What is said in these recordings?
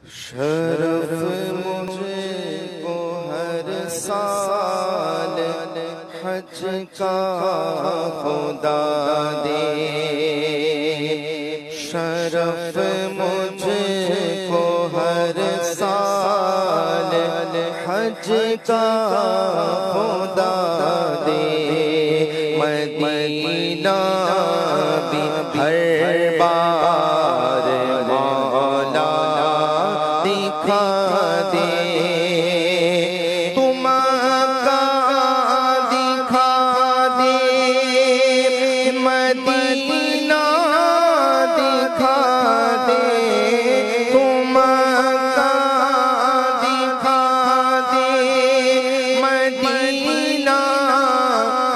شرف مجھے کو ہر سال حج کا خدا دے، شرف مجھے کو ہر سال حج کا خدا دے، مدینہ بھی ہر بار مولا دکھا دے، تم کا دکھا دے، مدینہ دکھا دے، تم کا دکھا دے، مدینہ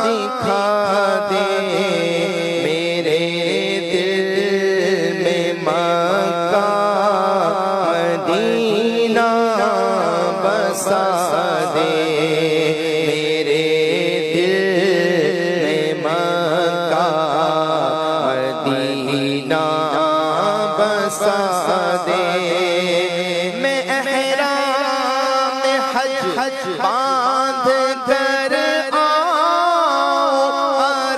دکھا دے، میرے دل میں مکہ مدینہ بسا دے، میرے دل میں مکہ مدینہ بسا دے، میں احرام حج باندھ کر آؤں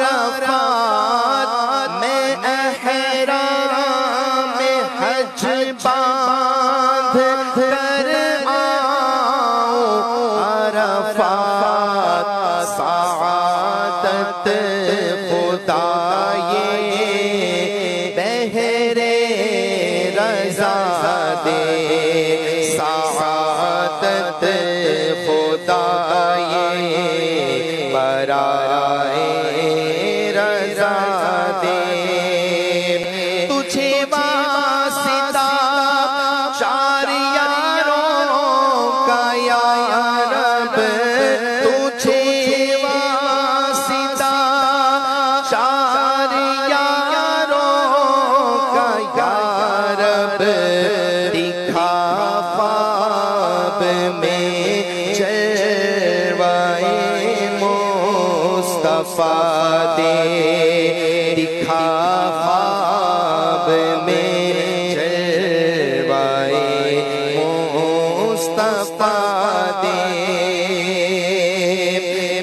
عرفات، میں احرام حج باندھ کر آؤں عرفات، سعادت خدا یہ بہرے رضا دے، سعادت خدا یہ برائے رضا دے، تجھے واسطہ چار یاروں کا یا رب، تجھے واسطہ چار یاروں کا یا رب، دکھا خواب میں جلوائے مصطفیٰ دے، دکھا خواب میں جلوائے مصطفیٰ دے،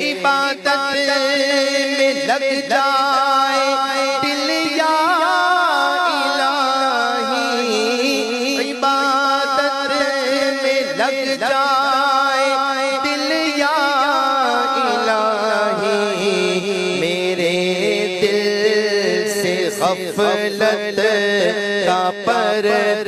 عبادت میں لگ جائے دل یا الہی، عبادت میں لگ جائے دل یا الہی، میرے دل سے غفلت کا پردہ